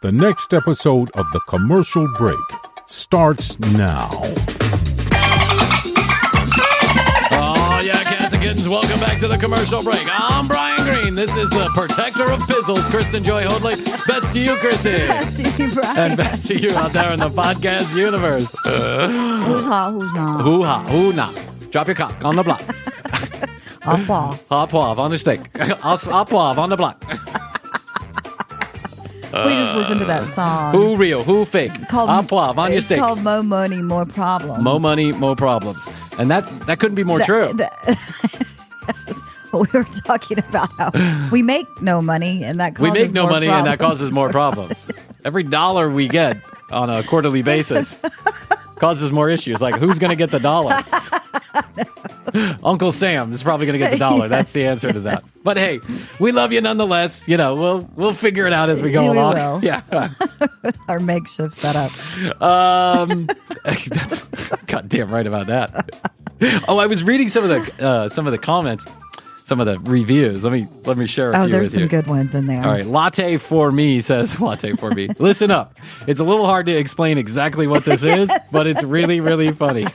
The next episode of The Commercial Break starts now. Oh, yeah, cats and kittens, welcome back to The Commercial Break. I'm Brian Green. This is the protector of pizzles, Kristen Joy Hoadley. Best to you, Krissy. Best to you, Brian. And best to you out there in the podcast universe. Who's hot, who's not? Who hot, who not? Drop your cock on the block. Hot poivre. Hot poivre on the steak. Hot poivre on the block. We just listened to that song. Who real, who fake? Hot poivre on your steak. It's called Mo Money, More Problems. Mo money, more problems. And that couldn't be more true. We were talking about how we make no money, and that causes We make no more money, problems. and that causes more problems. Every dollar we get on a quarterly basis causes more issues. Like, who's going to get the dollar? Uncle Sam is probably going to get the dollar. Yes, That's the answer to that. But hey, we love you nonetheless. You know, we'll figure it out as we go along. Will. Yeah. Our makeshift setup. That's goddamn right about that. Oh, I was reading some of the comments, some of the reviews. Let me share a few There's with some you. good ones in there. All right, Latte for Me says, Latte for Me. Listen up. It's a little hard to explain exactly what this is, but it's really, really funny.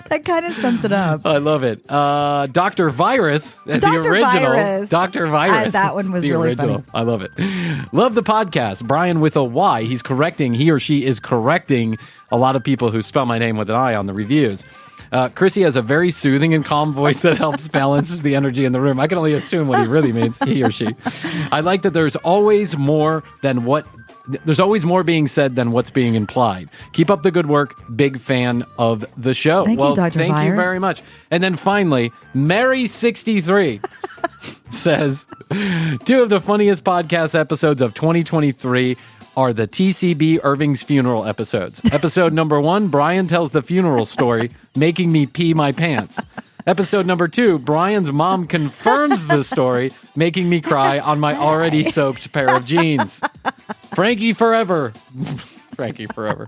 That kind of sums it up. I love it. Dr. Virus, the Dr. original. Virus. Dr. Virus. That one was the really original. funny. I love it. Love the podcast. Brian with a Y. He or she is correcting a lot of people who spell my name with an I on the reviews. Krissy has a very soothing and calm voice that helps balance the energy in the room. I can only assume what he really means, he or she. I like that there's always more being said than what's being implied. Keep up the good work. Big fan of the show. Thank you, Dr. Thank you Virus. very much. And then finally, Mary63 says, 2 of the funniest podcast episodes of 2023 are the TCB Irving's funeral episodes. Episode number 1, Brian tells the funeral story, making me pee my pants. Episode number 2, Brian's mom confirms the story, making me cry on my already soaked pair of jeans. Frankie forever. Frankie forever.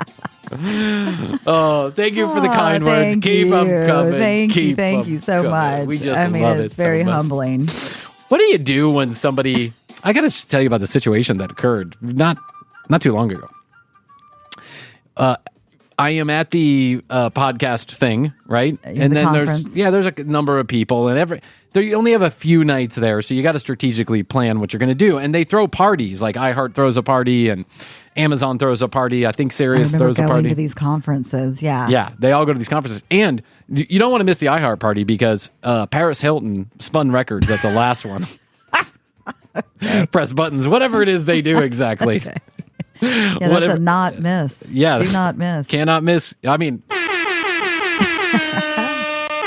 Oh, thank you for the kind words. Keep them coming. Thank you so much. We just love it it's very so much. humbling. What do you do when somebody... I got to tell you about the situation that occurred not too long ago. I am at the podcast thing, right? And then conference. there's a number of people, and you only have a few nights there, so you got to strategically plan what you're going to do. And they throw parties, like iHeart throws a party, and Amazon throws a party. I think Sirius throws a party. Going to these conferences, yeah. Yeah, they all go to these conferences. And you don't want to miss the iHeart party because Paris Hilton spun records at the last one. Press buttons, whatever it is they do exactly. Okay. Yeah, that's a not miss. Yeah. Do not miss. Cannot miss. I mean,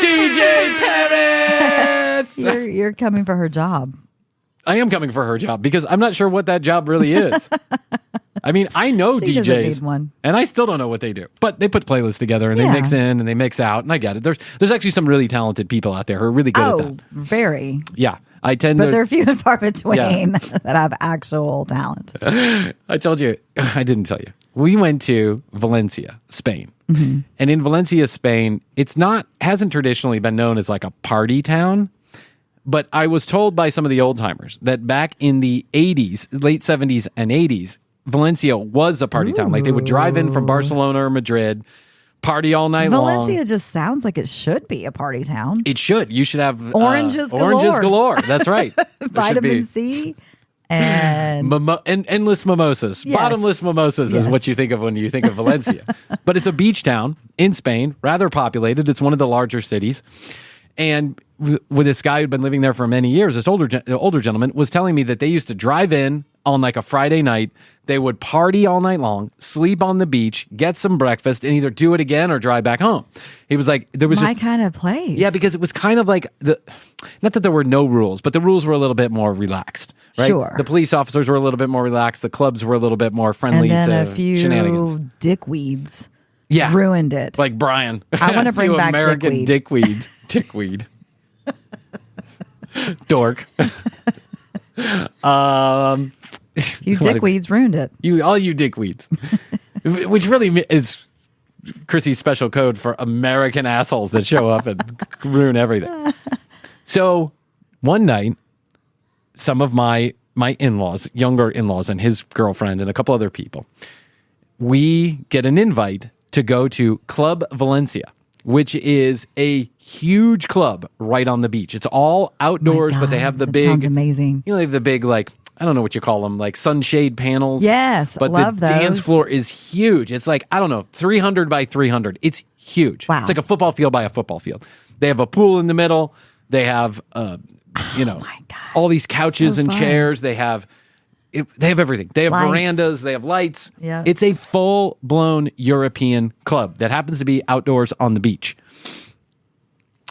DJ Paris! You're coming for her job. I am coming for her job because I'm not sure what that job really is. I mean, I know She doesn't DJs, need one. and I still don't know what they do. But they put playlists together, and they Yeah. mix in, and they mix out, and I get it. There's actually some really talented people out there who are really good at that. Very. Yeah, I tend But to... they're few and far between that have actual talent. I told you, I didn't tell you. We went to Valencia, Spain. Mm-hmm. And in Valencia, Spain, hasn't traditionally been known as like a party town. But I was told by some of the old timers that back in the 80s, late 70s and 80s, Valencia was a party town. Like they would drive in from Barcelona or Madrid, party all night long. Valencia just sounds like it should be a party town. It should. You should have Oranges galore. Oranges galore. That's right. There should be Vitamin C and and endless mimosas. Yes. Bottomless mimosas is Yes. what you think of when you think of Valencia. But it's a beach town in Spain, rather populated. It's one of the larger cities. And with this guy who'd been living there for many years, this older gentleman was telling me that they used to drive in on like a Friday night. They would party all night long, sleep on the beach, get some breakfast, and either do it again or drive back home. He was like, there was my just... kind of place. Yeah, because it was kind of like not that there were no rules, but the rules were a little bit more relaxed, right? Sure. The police officers were a little bit more relaxed. The clubs were a little bit more friendly and then to a few shenanigans. dickweeds Yeah. ruined it. Like Brian. I want to A bring few back American dickweed. dickweed. Dork. You dickweeds ruined it. All you dickweeds. Which really is Krissy's special code for American assholes that show up and ruin everything. So one night, some of my my in-laws, younger in-laws, and his girlfriend and a couple other people, we get an invite to go to Club Valencia, which is a huge club right on the beach. It's all outdoors, but they have the big... Sounds amazing. You know, they have the big, like, I don't know what you call them, like sunshade panels. Yes, but love the those. dance floor is huge. It's like, I don't know, 300 by 300. It's huge. Wow. It's like a football field by a football field. They have a pool in the middle. They have, all these couches and fun. chairs. They have everything. They have Lights. verandas. They have lights. Yep. It's a full-blown European club that happens to be outdoors on the beach.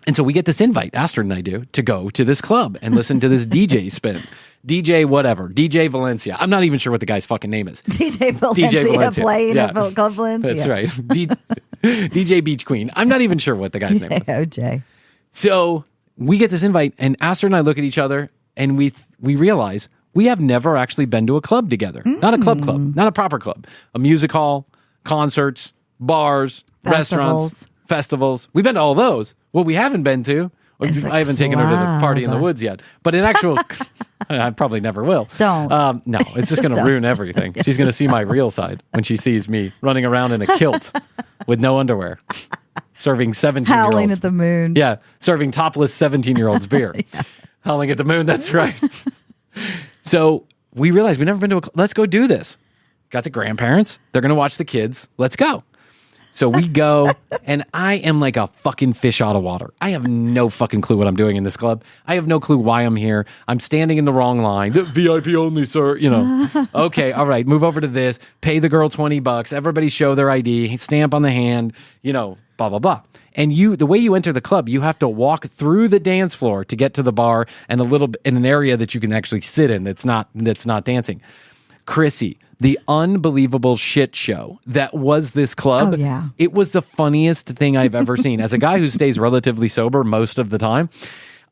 And so we get this invite, Astrid and I do, to go to this club and listen to this DJ spin. DJ whatever. DJ Valencia. I'm not even sure what the guy's fucking name is. DJ Valencia playing at Club Valencia. That's right. DJ Beach Queen. I'm not even sure what the guy's name is. OJ. So we get this invite, and Astrid and I look at each other, and we realize we have never actually been to a club together. Not a club, not a proper club. A music hall, concerts, bars, restaurants, festivals. We've been to all those. What we haven't been to, I haven't taken her to the party in the woods yet, but in actual... I probably never will. Don't. No, it's just going to ruin everything. She's going to see my real side when she sees me running around in a kilt with no underwear, serving 17-year-olds. Howling at the moon. Yeah, serving topless 17-year-olds beer. Howling at the moon, that's right. So we realized we've never been to let's go do this. Got the grandparents. They're going to watch the kids. Let's go. So we go, and I am like a fucking fish out of water. I have no fucking clue what I'm doing in this club. I have no clue why I'm here. I'm standing in the wrong line. VIP only, sir. Okay, all right, move over to this. Pay the girl $20. Everybody show their ID. Stamp on the hand. Blah, blah, blah. And the way you enter the club, you have to walk through the dance floor to get to the bar and a little in an area that you can actually sit in that's not dancing. Krissy, the unbelievable shit show that was this club. Oh, yeah. It was the funniest thing I've ever seen. As a guy who stays relatively sober most of the time,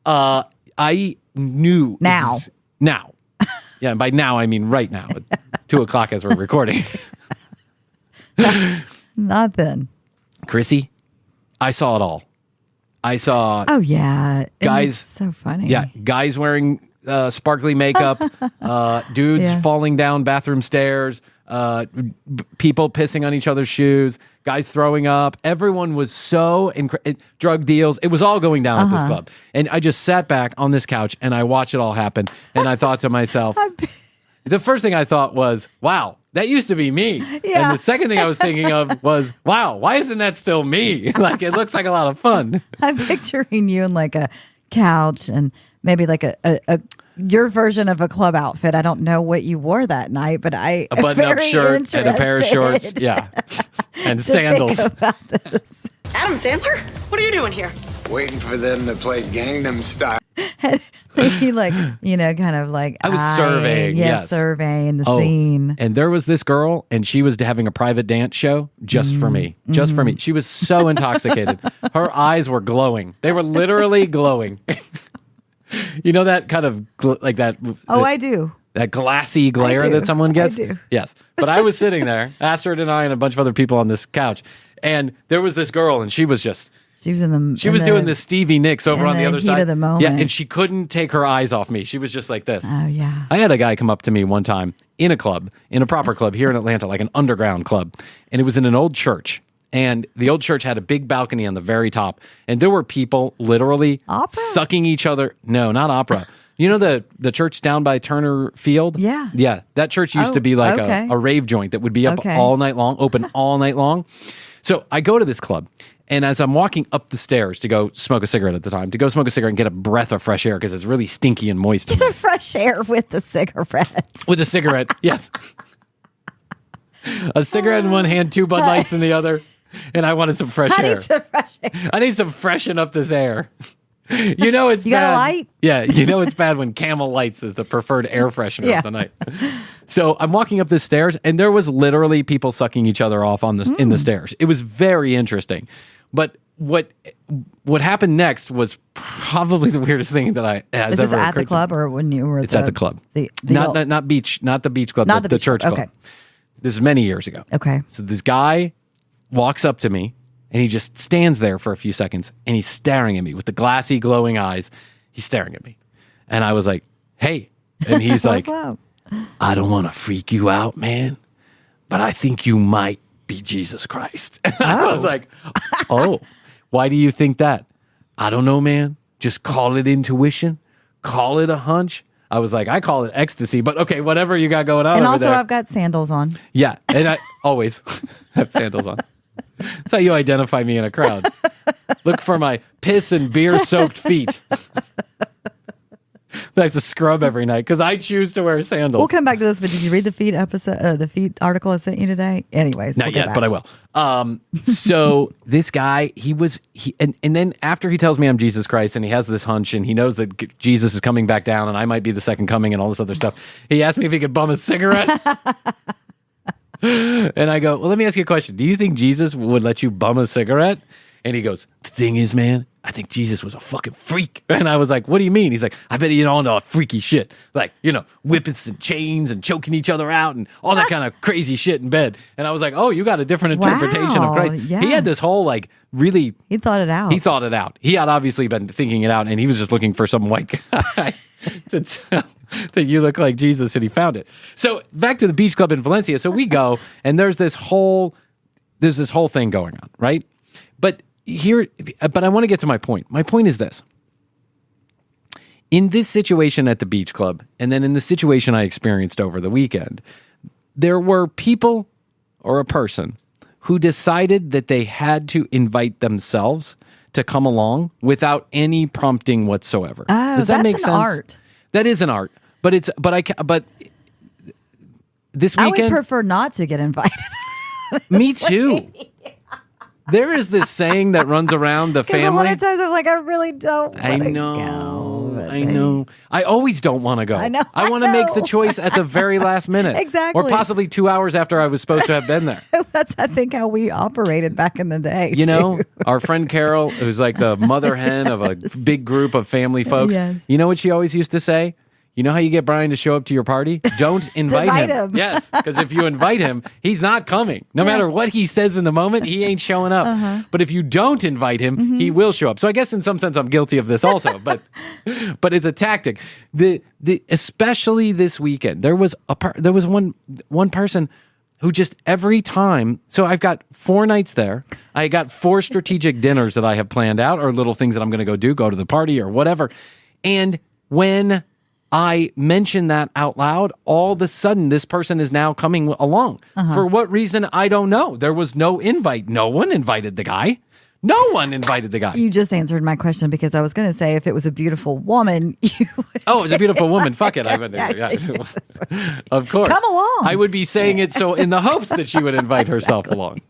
I knew... Now. Yeah, and by now, I mean right now, at 2 o'clock as we're recording. Not then. Krissy, I saw it all. I saw... Oh, yeah. Guys... It's so funny. Yeah, guys wearing... sparkly makeup, dudes falling down bathroom stairs, people pissing on each other's shoes, guys throwing up. Everyone was so drug deals. It was all going down at this club. And I just sat back on this couch and I watched it all happen. And I thought to myself, the first thing I thought was, wow, that used to be me. Yeah. And the second thing I was thinking of was, wow, why isn't that still me? Like, it looks like a lot of fun. I'm picturing you in like a couch and maybe like a your version of a club outfit. I don't know what you wore that night, but a button-up shirt and a pair of shorts, yeah, and sandals. Adam Sandler, what are you doing here? Waiting for them to play Gangnam Style. He kind of like I was surveying, yes. surveying the scene. And there was this girl, and she was having a private dance show just for me. Just for me. She was so intoxicated. Her eyes were glowing. They were literally glowing. You know that kind of like that? Oh, I do. That glassy glare that someone gets? I do. Yes. But I was sitting there, Astrid and I and a bunch of other people on this couch, and there was this girl, and she was just... She was doing this Stevie Nicks over on the other side. Of the moment. Yeah, and she couldn't take her eyes off me. She was just like this. Oh, yeah. I had a guy come up to me one time in a club, in a proper club here in Atlanta, like an underground club, and it was in an old church. And the old church had a big balcony on the very top. And there were people literally sucking each other. No, not opera. You know the church down by Turner Field? Yeah. Yeah. That church used to be like a rave joint that would be up all night long, open all night long. So I go to this club. And as I'm walking up the stairs to go smoke a cigarette at the time, and get a breath of fresh air because it's really stinky and moist. Get a fresh air with the cigarettes. With a cigarette, yes. A cigarette in one hand, 2 Bud Lights in the other. And I wanted some fresh air. I need some fresh air. I need some freshen up this air. You know it's bad. You got a light? Yeah, you know it's bad when Camel Lights is the preferred air freshener of the night. So I'm walking up the stairs, and there was literally people sucking each other off on in the stairs. It was very interesting. But what happened next was probably the weirdest thing that I has Is ever this at occurred the club to me. or when you were at It's at the club. Not beach, not the beach club, not the church club. Okay. This is many years ago. Okay. So this guy walks up to me, and he just stands there for a few seconds, and he's staring at me with the glassy, glowing eyes. He's staring at me. And I was like, hey, And he's like, What's up? I don't want to freak you out, man, but I think you might be Jesus Christ. And I was like, oh, why do you think that? I don't know, man. Just call it intuition. Call it a hunch. I was like, I call it ecstasy, but okay, whatever you got going on And over also, there. I've got sandals on. Yeah, and I always have sandals on. That's how you identify me in a crowd. Look for my piss and beer-soaked feet. I have to scrub every night because I choose to wear sandals. We'll come back to this, but did you read the feet episode, the feet article I sent you today? Anyways, Not yet, but I will. So this guy, and then after he tells me I'm Jesus Christ and he has this hunch and he knows that Jesus is coming back down and I might be the second coming and all this other stuff, he asked me if he could bum a cigarette. And I go, well, let me ask you a question. Do you think Jesus would let you bum a cigarette? And he goes, the thing is, man, I think Jesus was a fucking freak. And I was like, what do you mean? He's like, I bet he all know freaky shit. Like, whipping some chains and choking each other out and all that kind of crazy shit in bed. And I was like, oh, you got a different interpretation of Christ. Yeah. He had this whole really... He thought it out. He thought it out. He had obviously been thinking it out and he was just looking for some white guy to tell that you look like Jesus and he found it. So back to the beach club in Valencia. So we go and there's this whole thing going on, right? But I want to get to my point. My point is this. In this situation at the beach club, and then in the situation I experienced over the weekend, there were people or a person who decided that they had to invite themselves to come along without any prompting whatsoever. Oh, Does that that's make an sense? art. That is an art. But this I weekend, would prefer not to get invited. me too. There is this saying that runs around the A lot family. of times I'm like, I really don't I want to know. go. but I know. I always don't want to go. I know, I want I to make the know. choice at the very last minute. Exactly. Or possibly 2 hours after I was supposed to have been there. That's, I think, how we operated back in the day. You know, too. our friend Carol, who's like the mother hen of a big group of family folks. Yes. You know what she always used to say? You know how you get Bryan to show up to your party? Don't invite him. Yes, because if you invite him, he's not coming. No matter what he says in the moment, he ain't showing up. But if you don't invite him, he will show up. So I guess in some sense I'm guilty of this also, but it's a tactic. Especially this weekend, there was one person who just every time. So I've got 4 nights there. I got 4 strategic dinners that I have planned out, or little things that I'm going to go to the party or whatever. And when I mention that out loud, all of a sudden this person is now coming along. For what reason, I don't know. There was no invite. No one invited the guy. No one invited the guy. You just answered my question because I was going to say if it was a beautiful woman, you would. Oh, it's a beautiful woman. Fuck it. Of course. Come along. I would be saying it so in the hopes that she would invite herself along.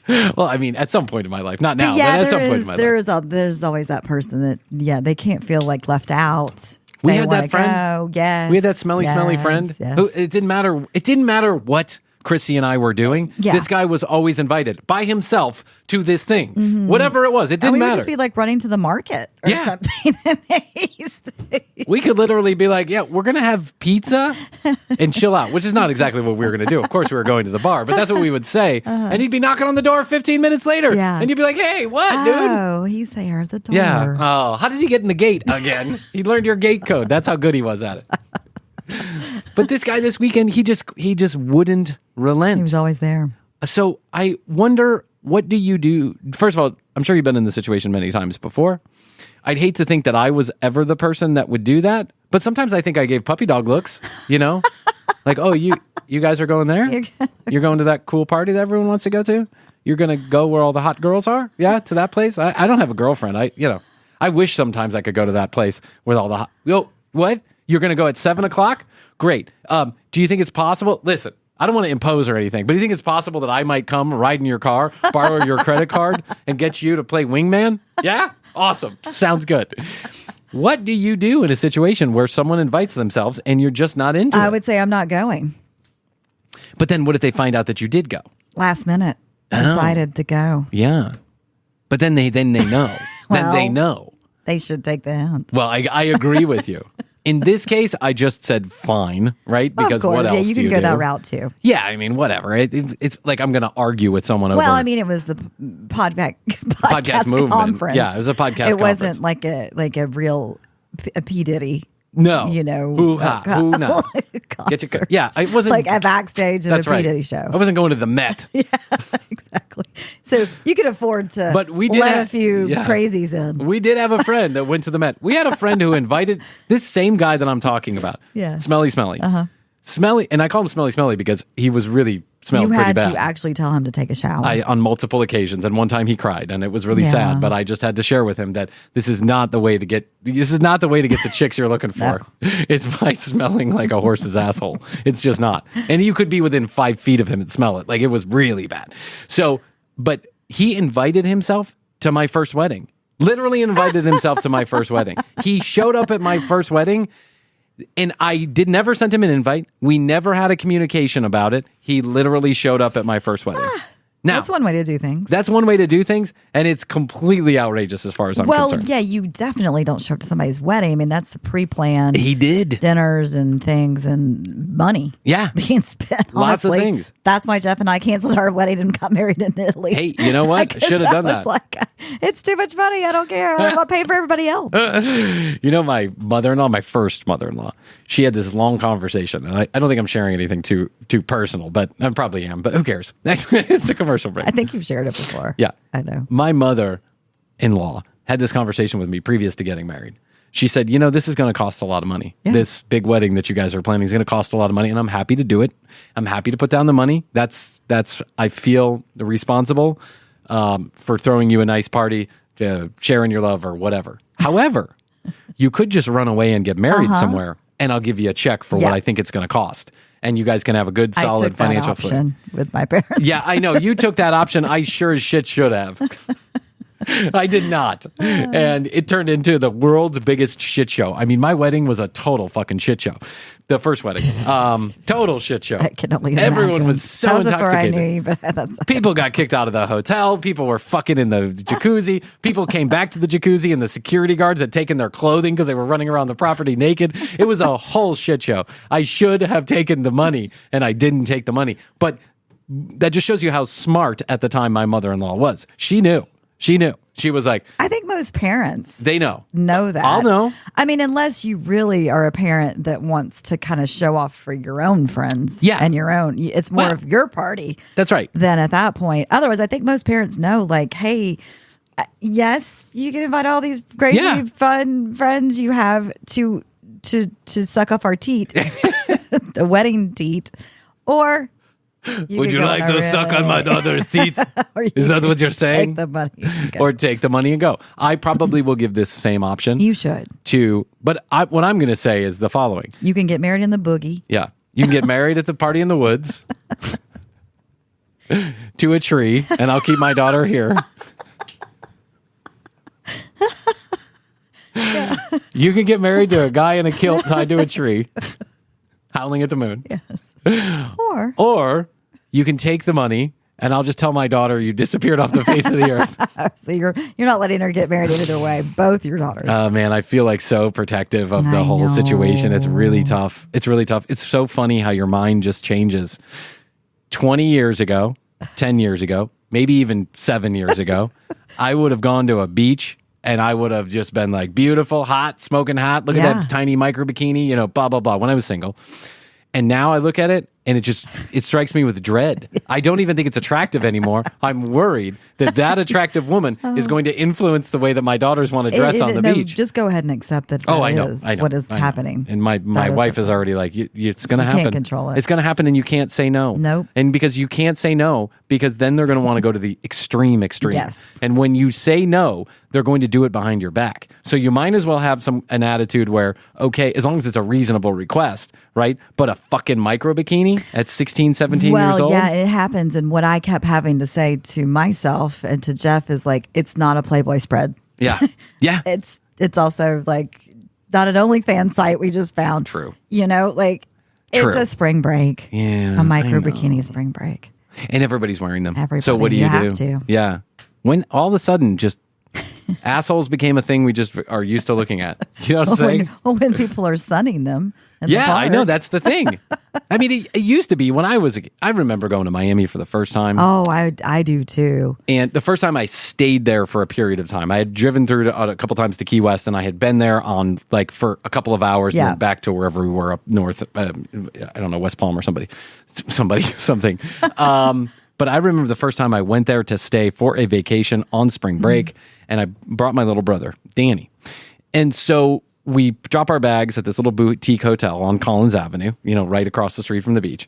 Well, I mean, at some point in my life, not now, Yeah, but at some point in my life. there's always that person that they can't feel like left out. We They had that wanna friend. go. Yes, We had that smelly friend yes. who it didn't matter what Krissy and I were doing. Yeah. This guy was always invited by himself to this thing. Whatever it was, it And didn't we would matter. just be like running to the market or Yeah. something. We could literally be like, yeah, we're going to have pizza and chill out, which is not exactly what we were going to do. Of course, we were going to the bar, but that's what we would say. And he'd be knocking on the door 15 minutes later. Yeah. And you'd be like, hey, what, dude? Oh, he's there at the door. Yeah. Oh, how did he get in the gate again? He learned your gate code. That's how good he was at it. But this guy this weekend, he just wouldn't relent. He was always there. So I wonder, what do you do? First of all, I'm sure you've been in this situation many times before. I'd hate to think that I was ever the person that would do that, but sometimes I think I gave puppy dog looks, like, oh, you guys are going there? You're going to that cool party that everyone wants to go to? You're going to go where all the hot girls are? Yeah, to that place? I don't have a girlfriend. I wish sometimes I could go to that place with all the hot... Yo, what? You're going to go at 7:00? Great. Do you think it's possible? Listen, I don't want to impose or anything, but do you think it's possible that I might come ride in your car, borrow your credit card, and get you to play wingman? Yeah? Awesome. Sounds good. What do you do in a situation where someone invites themselves and you're just not into it? I would say I'm not going. But then what if they find out that you did go? Last minute, decided to go. Yeah. But then they know. Then they know. They should take the hint. Well, I agree with you. In this case, I just said fine, right? Because of course, what else you do can you go do? that route too. Yeah, I mean, whatever. It's like I'm going to argue with someone over. Well, I mean, it was the podcast movement. conference. Yeah, it was a podcast. It wasn't like a real P Diddy No. hoo-ha, hoo-na. Get your, yeah, I wasn't like a backstage at a P. Diddy show. I wasn't going to the Met. Yeah, exactly. So you could afford to let a few crazies in. We did have a friend that went to the Met. We had a friend who invited this same guy that I'm talking about. Yeah. Smelly. Smelly, and I call him Smelly because he was really smelled pretty bad. You had to actually tell him to take a shower. On multiple occasions, and one time he cried, and it was really sad. But I just had to share with him that this is not the way to get the chicks you're looking for. No. It's by smelling like a horse's asshole. It's just not. And you could be within 5 feet of him and smell it. Like, it was really bad. So, but he invited himself to my first wedding. Literally invited himself to my first wedding. He showed up at my first wedding. And I never sent him an invite. We never had a communication about it. He literally showed up at my first wedding. Now, that's one way to do things. That's one way to do things, and it's completely outrageous as far as I'm concerned. Well, yeah, you definitely don't show up to somebody's wedding. I mean, that's pre-planned. He did. Dinners and things and money. Yeah. Being spent, Lots of things. That's why Jeff and I canceled our wedding and got married in Italy. Hey, you know what? Should have done that. Like, it's too much money. I don't care. I'm not paying for everybody else. My mother-in-law, my first mother-in-law, she had this long conversation. And I don't think I'm sharing anything too personal, but I probably am. But who cares? It's a commercial break. I think you've shared it before. Yeah. I know. My mother-in-law had this conversation with me previous to getting married. She said, this is going to cost a lot of money. Yeah. This big wedding that you guys are planning is going to cost a lot of money, and I'm happy to do it. I'm happy to put down the money. That's I feel responsible for throwing you a nice party, sharing your love or whatever. However, you could just run away and get married somewhere, and I'll give you a check for what I think it's going to cost. And you guys can have a good, solid financial footing. With my parents. Yeah, I know. You took that option. I sure as shit should have. I did not. And it turned into the world's biggest shit show. I mean, my wedding was a total fucking shit show. The first wedding. Total shit show. I can only Everyone imagine. was so intoxicated. I knew you, but people got kicked out of the hotel. People were fucking in the jacuzzi. People came back to the jacuzzi, and the security guards had taken their clothing because they were running around the property naked. It was a whole shit show. I should have taken the money, and I didn't take the money. But that just shows you how smart at the time my mother-in-law was. She knew. She was like, I think most parents they know that. I'll know. I mean, unless you really are a parent that wants to kind of show off for your own friends, and your own, it's more of your party. That's right. Then at that point, otherwise, I think most parents know, like, hey, yes, you can invite all these crazy, fun friends you have to suck off our teat, the wedding teat, or. Would you like to suck on my daughter's teeth? Is that what you're saying? Take the money. Or take the money and go. I probably will give this same option. You should. But what I'm going to say is the following. You can get married in the boogie. Yeah. You can get married at the party in the woods to a tree, and I'll keep my daughter here. Yeah. You can get married to a guy in a kilt tied to a tree, howling at the moon. Yes. Or you can take the money, and I'll just tell my daughter you disappeared off the face of the earth. So you're not letting her get married either way. Both your daughters. Oh man, I feel like so protective of the whole situation. It's really tough. It's so funny how your mind just changes. 20 years ago, 10 years ago, maybe even 7 years ago, I would have gone to a beach. And I would have just been like, beautiful, hot, smoking hot. Look at that tiny micro bikini, blah, blah, blah, when I was single. And now I look at it, and it strikes me with dread. I don't even think it's attractive anymore. I'm worried that attractive woman is going to influence the way that my daughters want to dress on the beach. Just go ahead and accept that. I know what is happening. And my wife is already like, it's going to happen. You can't control it. It's going to happen, and you can't say no. Nope. And because you can't say no, because then they're going to want to go to the extreme. Yes. And when you say no, they're going to do it behind your back. So you might as well have an attitude where, okay, as long as it's a reasonable request, right? But a fucking micro bikini at 16, 17 years old? Well, yeah, it happens. And what I kept having to say to myself and to Jeff is like, it's not a Playboy spread. Yeah. Yeah. It's also like not an OnlyFans site we just found. True. It's a spring break. Yeah. A micro bikini spring break. And everybody's wearing them. Everybody. So what do you do? Have to. Yeah. When all of a sudden just assholes became a thing we just are used to looking at. You know what I'm saying? When people are sunning them Yeah, I know. That's the thing. I mean, it used to be when I remember going to Miami for the first time. Oh, I do too. And the first time I stayed there for a period of time. I had driven through a couple times to Key West, and I had been there on for a couple of hours, and then back to wherever we were up north. I don't know, West Palm or something. But I remember the first time I went there to stay for a vacation on spring break, and I brought my little brother, Danny. And so we drop our bags at this little boutique hotel on Collins Avenue, right across the street from the beach.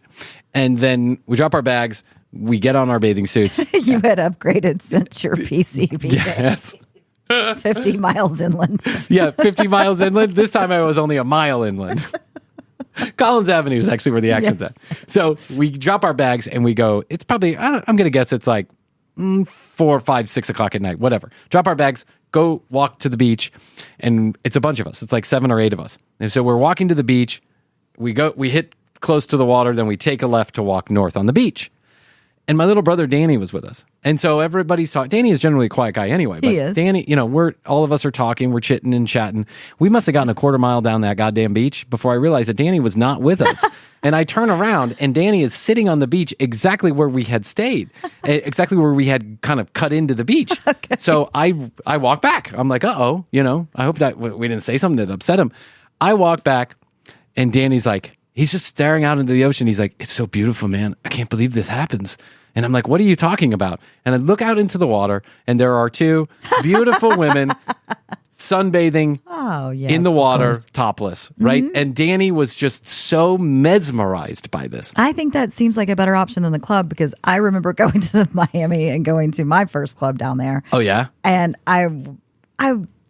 And then we drop our bags, we get on our bathing suits. You had upgraded since your PCB. Yes. 50 miles inland. Yeah, 50 miles inland. This time I was only a mile inland. Collins Avenue is actually where the action's at. So we drop our bags and we go, it's probably, I'm going to guess it's like 4, 5, 6 o'clock at night, whatever. Drop our bags, go walk to the beach, and it's a bunch of us. It's like 7 or 8 of us. And so we're walking to the beach. We hit close to the water, then we take a left to walk north on the beach. And my little brother Danny was with us. And so everybody's talking. Danny is generally a quiet guy anyway. But he is. Danny, all of us are talking, we're chitting and chatting. We must have gotten a quarter mile down that goddamn beach before I realized that Danny was not with us. And I turn around and Danny is sitting on the beach exactly where we had stayed, exactly where we had kind of cut into the beach. Okay. So I walk back. I'm like, uh-oh, I hope that we didn't say something that upset him. I walk back and Danny's like, he's just staring out into the ocean. He's like, it's so beautiful, man. I can't believe this happens. And I'm like, what are you talking about? And I look out into the water, and there are 2 beautiful women sunbathing in the water, topless, right? Mm-hmm. And Danny was just so mesmerized by this. I think that seems like a better option than the club, because I remember going to Miami and going to my first club down there. Oh, yeah? And I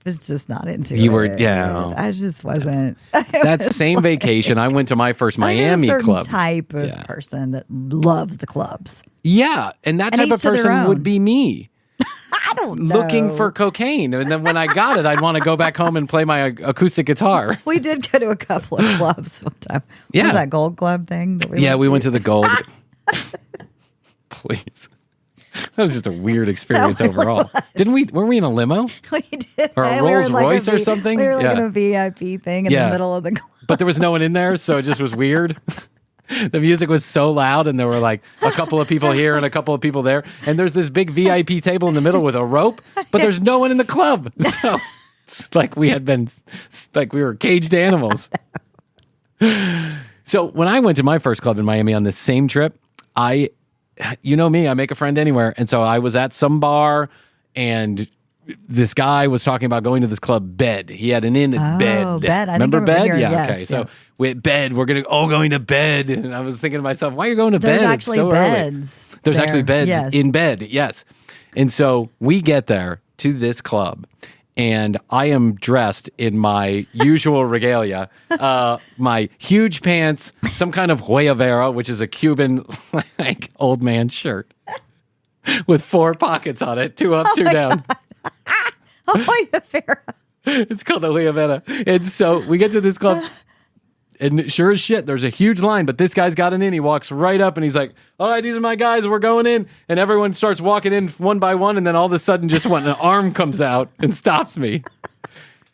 was just not into it. You were, yeah. I just wasn't. That same vacation, I went to my first Miami club. Type of person that loves the clubs. Yeah, and that type of person would be me. I don't know. Looking for cocaine. And then when I got it, I'd want to go back home and play my acoustic guitar. We did go to a couple of clubs one time. What was that Gold Club thing? That we went to the Gold. Please. That was just a weird experience overall. Were we in a limo? We did. Or a Rolls Royce or something? We were like in a VIP thing in the middle of the club. But there was no one in there, so it just was weird. The music was so loud, and there were like a couple of people here and a couple of people there. And there's this big VIP table in the middle with a rope, but there's no one in the club. So it's like we were caged animals. So when I went to my first club in Miami on this same trip, you know me, I make a friend anywhere. And so I was at some bar, and this guy was talking about going to this club, Bed. He had an inn at Bed. Oh, Bed. Remember Bed? Yeah, yes, okay. So we at Bed, we're going to Bed. And I was thinking to myself, why are you going to There's Bed? Actually it's so beds early. There's there. actually beds in Bed, yes. And so we get there to this club, and I am dressed in my usual regalia, my huge pants, some kind of Huayavera, which is a Cuban old man shirt with 4 pockets on it, 2 up, 2 down. Huayavera. It's called the Huayavera. And so we get to this club, and sure as shit, there's a huge line, but this guy's got an in. He walks right up, and he's like, all right, these are my guys. We're going in. And everyone starts walking in one by one, and then all of a sudden, just when an arm comes out and stops me.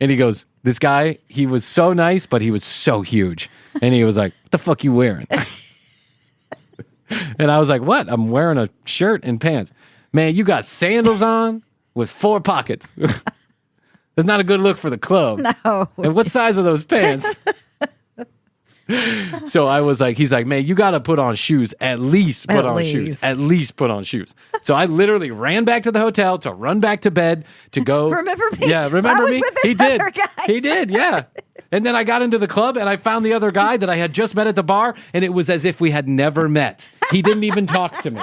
And he goes, this guy, he was so nice, but he was so huge. And he was like, what the fuck you wearing? And I was like, what? I'm wearing a shirt and pants. Man, you got sandals on with 4 pockets. That's not a good look for the club. No. And what size are those pants? So I was like, he's like, man, you got to put on shoes. At least put on shoes. At least put on shoes. So I literally ran back to the hotel to run back to bed to go. Remember me? Yeah, remember me? He did. He did, yeah. And then I got into the club, and I found the other guy that I had just met at the bar, and it was as if we had never met. He didn't even talk to me.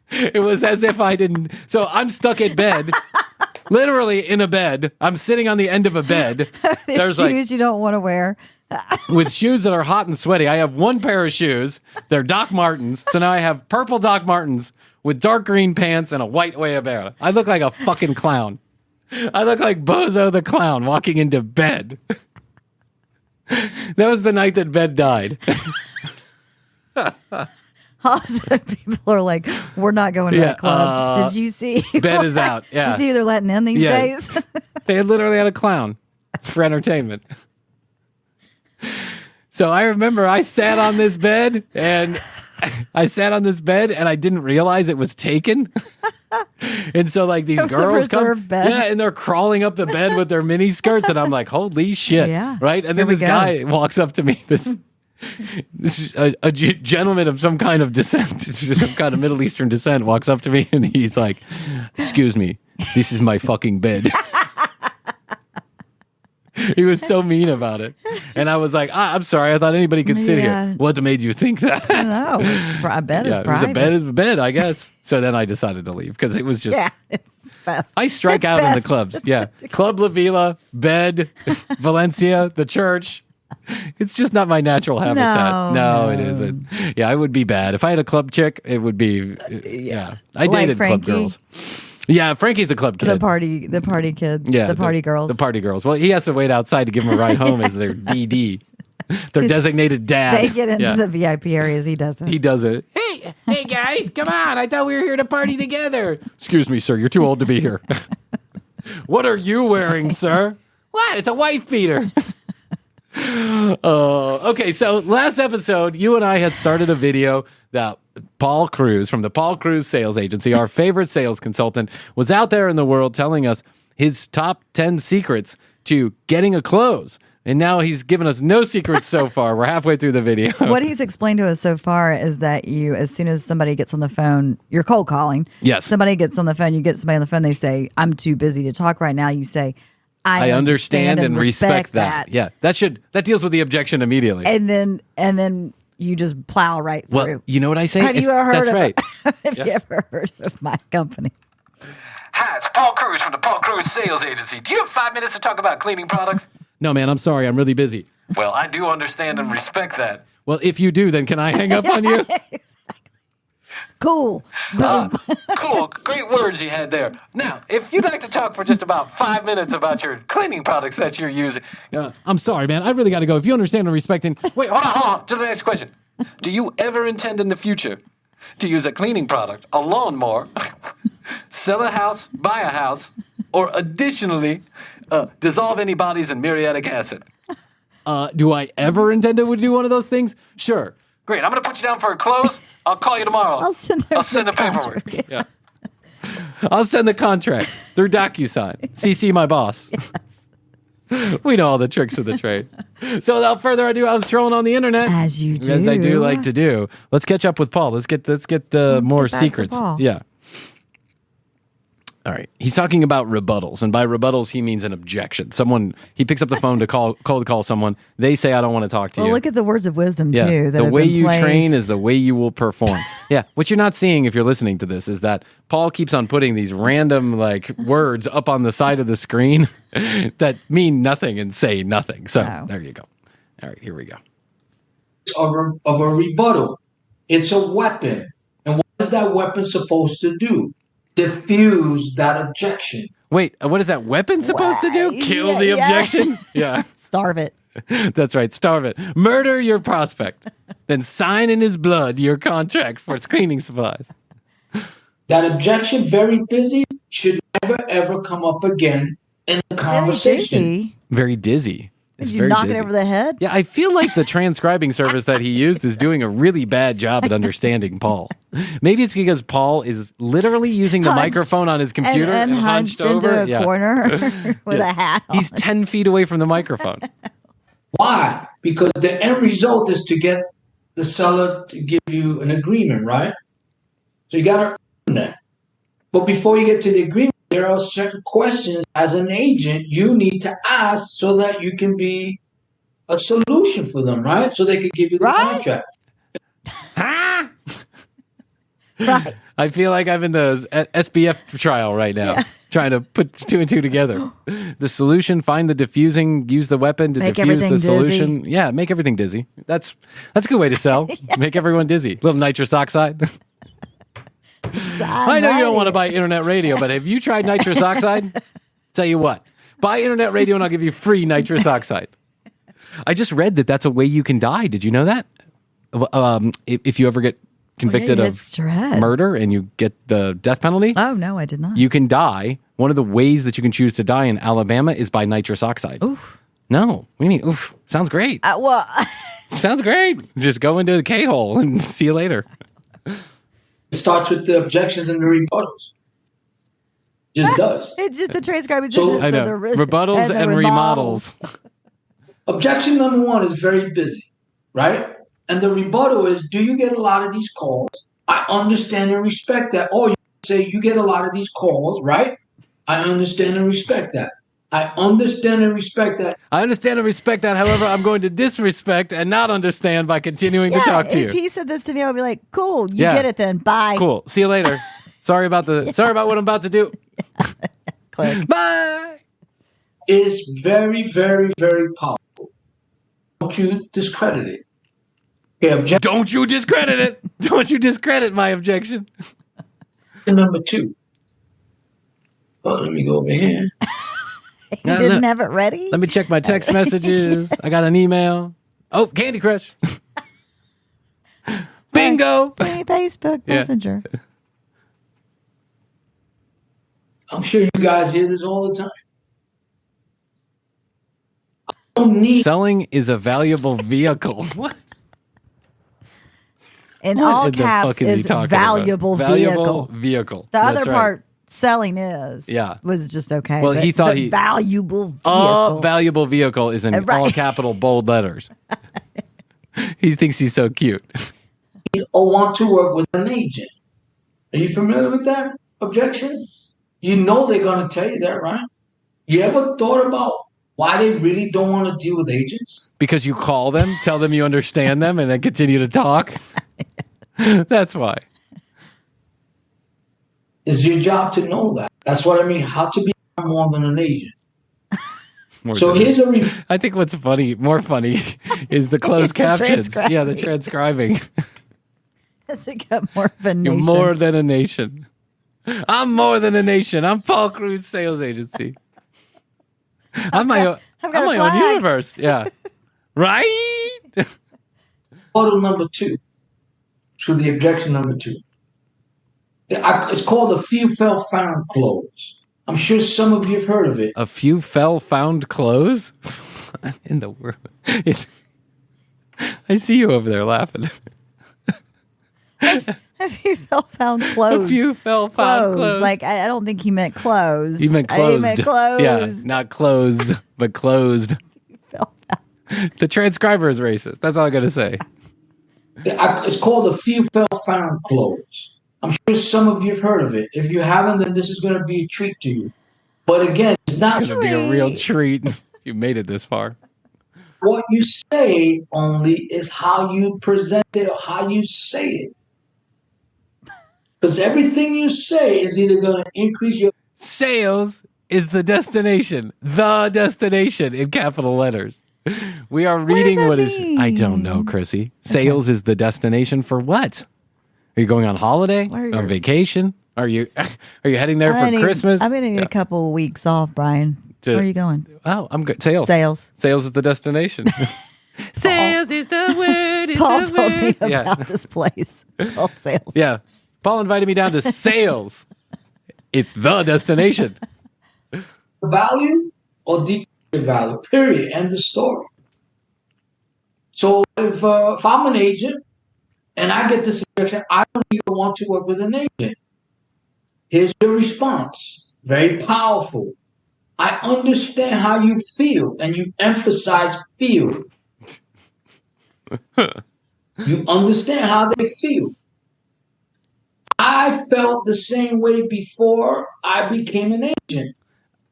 It was as if I didn't. So I'm stuck at Bed. Literally in a bed. I'm sitting on the end of a bed. There's shoes you don't want to wear. With shoes that are hot and sweaty. I have 1 pair of shoes. They're Doc Martens. So now I have purple Doc Martens with dark green pants and a white Huayavera. I look like a fucking clown. I look like Bozo the Clown walking into Bed. That was the night that Bed died. All of a sudden, people are like, we're not going to that club. Did you see? Bed is out. Yeah. Did you see who they're letting in these days? They literally had a clown for entertainment. So I remember I sat on this bed and I didn't realize it was taken. And so like these girls come, bed. yeah, and they're crawling up the bed with their mini skirts, and I'm like, holy shit, yeah, right? And then this guy walks up to me, this is a gentleman of some kind of descent, some kind of Middle Eastern descent, walks up to me and he's like, "Excuse me, this is my fucking bed." He was so mean about it. And I was like, I'm sorry. I thought anybody could sit here. What made you think that? No, a bed is private. It was a bed, I guess. So then I decided to leave because it was just... Yeah, it's best. I strike out in the clubs. It's ridiculous. Club La Vila, bed, Valencia, the church. It's just not my natural habitat. No, it isn't. Yeah, I would be bad. If I had a club chick, it would be... Yeah. I dated club girls. Yeah, Frankie's the club kid. The party kids. Yeah, the party girls. The party girls. Well, he has to wait outside to give him a ride home as their DD. Their designated dad. They get into the VIP areas. He doesn't. He does it. Hey guys, come on. I thought we were here to party together. Excuse me, sir. You're too old to be here. What are you wearing, sir? What? It's a wife beater. Okay, so last episode, you and I had started a video that Paul Cruz from the Paul Cruz sales agency, our favorite sales consultant, was out there in the world telling us his top 10 secrets to getting a close. And now he's given us no secrets so far. We're halfway through the video. What he's explained to us so far is that you, as soon as somebody gets on the phone, you're cold calling. Yes. Somebody gets on the phone, you get somebody on the phone, they say, "I'm too busy to talk right now." You say, I understand and respect that. Yeah, that deals with the objection immediately. And then you just plow right through. Well, you know what I say? Have you ever heard that's of right. Have you ever heard of my company? Hi, it's Paul Cruz from the Paul Cruz sales agency. Do you have 5 minutes to talk about cleaning products? No, man, I'm sorry. I'm really busy. Well, I do understand and respect that. Well, if you do, then can I hang up on you? Cool. Cool. Great words you had there. Now, if you'd like to talk for just about 5 minutes about your cleaning products that you're using. I'm sorry, man. I really got to go. If you understand and respect... Wait, hold on. To the next question. Do you ever intend in the future to use a cleaning product, a lawnmower, sell a house, buy a house, or additionally, dissolve any bodies in muriatic acid? Do I ever intend to do one of those things? Sure. Great. I'm going to put you down for a close. I'll call you tomorrow. I'll send the paperwork. Yeah. I'll send the contract through DocuSign. CC my boss. Yes. We know all the tricks of the trade. So without further ado, I was trolling on the internet. As you do. As I do like to do. Let's catch up with Paul. Let's get the more secrets. Yeah. All right. He's talking about rebuttals. And by rebuttals, he means an objection. He picks up the phone to cold call someone. They say, I don't want to talk to you. Well, look at the words of wisdom, yeah. too. The way you train is the way you will perform. Yeah. What you're not seeing if you're listening to this is that Paul keeps on putting these random words up on the side of the screen that mean nothing and say nothing. So There you go. All right. Here we go. Of a rebuttal. It's a weapon. And what is that weapon supposed to do? Diffuse that objection. Wait, what is that weapon supposed to do? Kill the objection? Yeah. Starve it. That's right. Starve it. Murder your prospect. Then sign in his blood your contract for its cleaning supplies. That objection, very busy, should never, ever come up again in the conversation. Very dizzy. It's Did you knock it over the head? Yeah, I feel like the transcribing service that he used is doing a really bad job at understanding Paul. Maybe it's because Paul is literally using the microphone on his computer and hunched over into a corner with a hat on. He's 10 feet away from the microphone. Why? Because the end result is to get the seller to give you an agreement, right? So you got to earn that. But before you get to the agreement, there are certain questions as an agent you need to ask so that you can be a solution for them, right? So they can give you the contract. Right. I feel like I'm in the SBF trial right now, trying to put two and two together. The solution, find the diffusing, use the weapon to diffuse the solution. Dizzy. Yeah, make everything dizzy. That's a good way to sell. Make everyone dizzy. A little nitrous oxide. I know you don't want to buy internet radio, but have you tried nitrous oxide? Tell you what, buy internet radio and I'll give you free nitrous oxide. I just read that that's a way you can die. Did you know that? If you ever get convicted of murder and you get the death penalty. Oh, no, I did not. You can die. One of the ways that you can choose to die in Alabama is by nitrous oxide. Oof. No. What do you mean? Oof. Sounds great. Well, Sounds great. Just go into the K-hole and see you later. It starts with the objections and the rebuttals. Just does. It's just the transcribing. So, I know. Rebuttals and remodels. Objection number one is very busy, right? And the rebuttal is, do you get a lot of these calls? I understand and respect that. Or you say, you get a lot of these calls, right? I understand and respect that. I understand and respect that. I understand and respect that. However, I'm going to disrespect and not understand by continuing to talk to you. If he said this to me, I would be like, cool, you get it then. Bye. Cool. See you later. Sorry about what I'm about to do. Click. Bye. It's very, very, very powerful. Don't you discredit it. Okay, Don't you discredit it. Don't you discredit my objection. Number two. Oh, let me go over here. He didn't have it ready? Let me check my text messages. I got an email. Oh, Candy Crush. Bingo. Hey, Facebook Messenger. I'm sure you guys hear this all the time. I don't need Selling is a valuable vehicle. What? In all caps is valuable vehicle. The other part, selling was just okay. Well, he thought valuable vehicle. A valuable vehicle is in all capital bold letters. He thinks he's so cute. Or want to work with an agent. Are you familiar with that objection? You know they're going to tell you that, right? You ever thought about why they really don't want to deal with agents? Because you call them, tell them you understand them, and then continue to talk. That's why. It's your job to know that. That's what I mean. How to become more than an agent. Here's a I think what's more funny, is the closed captions. Yeah, the transcribing. Does it get more of a nation? You're more than a nation. I'm more than a nation. I'm Paul Cruz Sales Agency. I'm my own universe. Yeah. Right? Photo number two. To the objection number two. It's called a few fell found clothes. I'm sure some of you have heard of it. A few fell found clothes? In the world. I see you over there laughing. A few fell found clothes. A few fell found clothes. Like, I don't think he meant clothes. He meant closed. He meant closed. Yeah, not clothes, but closed. The transcriber is racist. That's all I got to say. It's called a few fell found clothes. I'm sure some of you have heard of it. If you haven't, then this is going to be a treat to you. But again, it's not going to be a real treat if you made it this far. What you say only is how you present it or how you say it. Because everything you say is either going to increase your... Sales is the destination. The destination in capital letters. We are reading what is... I don't know, Krissy. Sales is the destination for what? Are you going on holiday? On vacation? Are you heading there for Christmas? I'm going to need a couple of weeks off, Brian. Where are you going? Oh, I'm good. Sales. Sales is the destination. Sales is the word. Paul told me about this place. It's called Sales. Yeah. Paul invited me down to Sales. It's the destination. Value or decrease value, period. End of story. So if I'm an agent and I get this objection, I don't even want to work with an agent. Here's your response. Very powerful. I understand how you feel, and you emphasize feel. You understand how they feel. I felt the same way before I became an agent.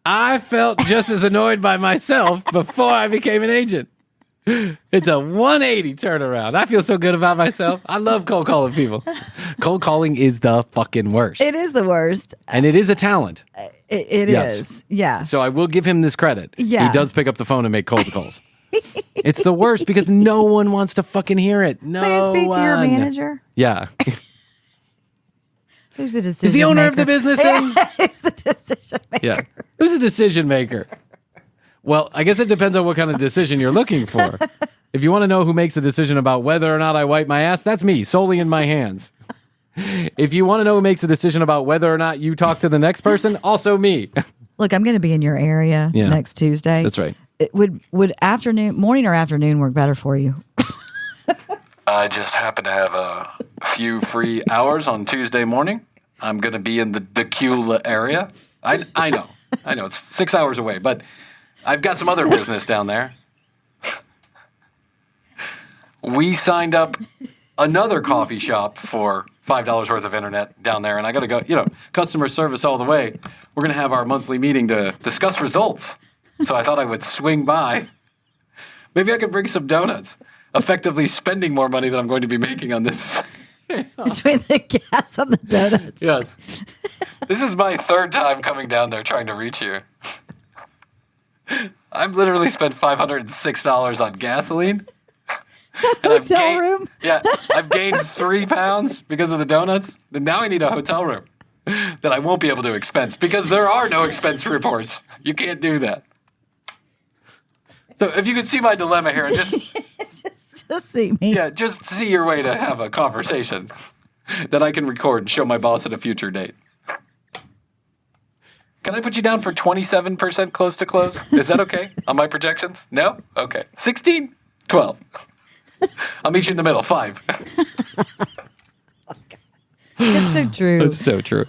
I felt just as annoyed by myself before I became an agent. It's a 180 turnaround. I feel so good about myself. I love cold calling people. Cold calling is the fucking worst. It is the worst. And it is a talent. It is. Yeah. So I will give him this credit. Yeah. He does pick up the phone and make cold calls. It's the worst because no one wants to fucking hear it. No one. May I speak to your manager? Yeah. Who's the decision maker? Is the owner of the business in? Who's the decision maker? Yeah. Who's the decision maker? Well, I guess it depends on what kind of decision you're looking for. If you want to know who makes a decision about whether or not I wipe my ass, that's me, solely in my hands. If you want to know who makes a decision about whether or not you talk to the next person, also me. Look, I'm going to be in your area next Tuesday. That's right. Would morning or afternoon work better for you? I just happen to have a few free hours on Tuesday morning. I'm going to be in the Decula area. I know. It's 6 hours away, but I've got some other business down there. We signed up another coffee shop for $5 worth of internet down there, and I got to go, customer service all the way. We're going to have our monthly meeting to discuss results. So I thought I would swing by. Maybe I could bring some donuts, effectively spending more money than I'm going to be making on this. Between the gas and the donuts. Yes. This is my third time coming down there trying to reach you. I've literally spent $506 on gasoline. Hotel room? Yeah, I've gained 3 pounds because of the donuts. And now I need a hotel room that I won't be able to expense because there are no expense reports. You can't do that. So if you could see my dilemma here, just see me. Yeah, just see your way to have a conversation that I can record and show my boss at a future date. Can I put you down for 27% close to close? Is that okay on my projections? No? Okay. 16? 12. I'll meet you in the middle. 5. It's so true. It's so true.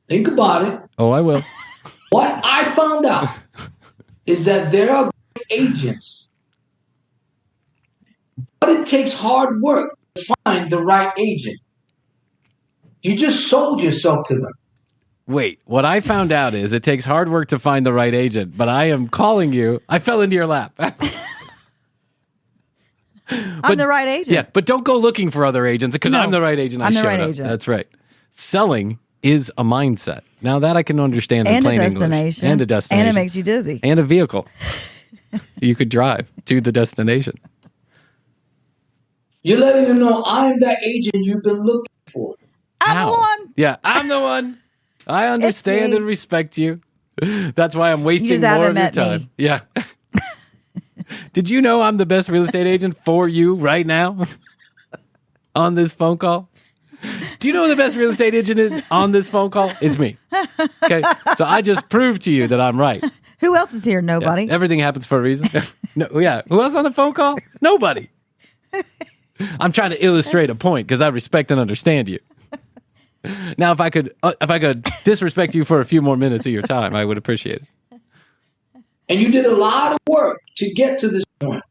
Think about it. Oh, I will. What I found out is that there are agents, but it takes hard work to find the right agent. You just sold yourself to them. Wait, what I found out is it takes hard work to find the right agent, but I am calling you. I fell into your lap. I'm the right agent. Yeah, but don't go looking for other agents because I'm the right agent. I'm the right agent. That's right. Selling is a mindset. Now that I can understand in plain English. And a destination. And it makes you dizzy. And a vehicle. You could drive to the destination. You're letting them know I'm that agent you've been looking for. I'm the one. Yeah, I'm the one. I understand and respect you. That's why I'm wasting more of your time. Me. Yeah. Did you know I'm the best real estate agent for you right now on this phone call? Do you know who the best real estate agent is on this phone call? It's me. Okay. So I just proved to you that I'm right. Who else is here? Nobody. Yeah, everything happens for a reason. No, yeah. Who else on the phone call? Nobody. I'm trying to illustrate a point because I respect and understand you. Now, if I could disrespect you for a few more minutes of your time, I would appreciate it. And you did a lot of work to get to this point.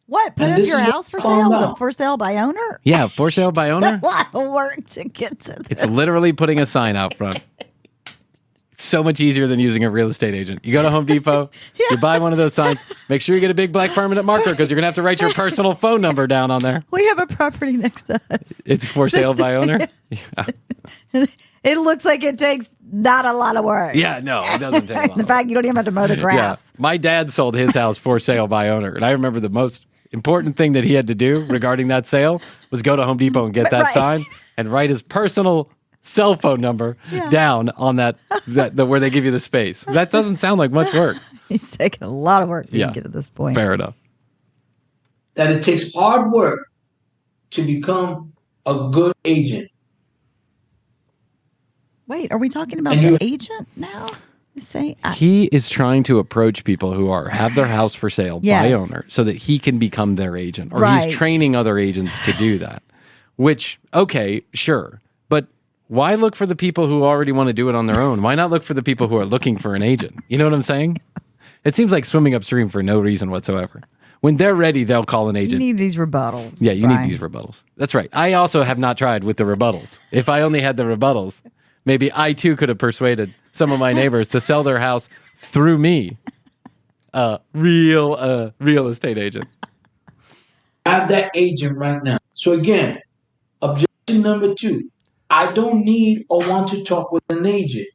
What? Put up your house for sale? For sale by owner? Yeah, for sale by owner. A lot of work to get to this. It's literally putting a sign out front. So much easier than using a real estate agent. You go to Home Depot, you buy one of those signs. Make sure you get a big black permanent marker because you're going to have to write your personal phone number down on there. We have a property next to us. It's for sale by owner? Yeah. It looks like it takes not a lot of work. Yeah, no, it doesn't take a lot. In fact, you don't even have to mow the grass. Yeah. My dad sold his house for sale by owner. And I remember the most important thing that he had to do regarding that sale was go to Home Depot and get that sign and write his personal cell phone number down on that where they give you the space. That doesn't sound like much work. It's taken a lot of work to get to this point. Fair enough. That it takes hard work to become a good agent. Wait, are we talking about the agent now? He is trying to approach people who have their house for sale by owner so that he can become their agent. Or he's training other agents to do that. Which, okay, sure. But why look for the people who already want to do it on their own? Why not look for the people who are looking for an agent? You know what I'm saying? It seems like swimming upstream for no reason whatsoever. When they're ready, they'll call an agent. You need these rebuttals. Yeah, you need these rebuttals. That's right. I also have not tried with the rebuttals. If I only had the rebuttals, maybe I too could have persuaded some of my neighbors to sell their house through me, a real estate agent. I have that agent right now. So again, objection number 2. I don't need or want to talk with an agent.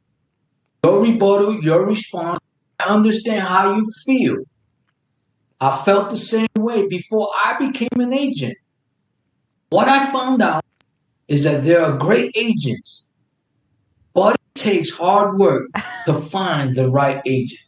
Your rebuttal, your response, I understand how you feel. I felt the same way before I became an agent. What I found out is that there are great agents, but it takes hard work to find the right agent.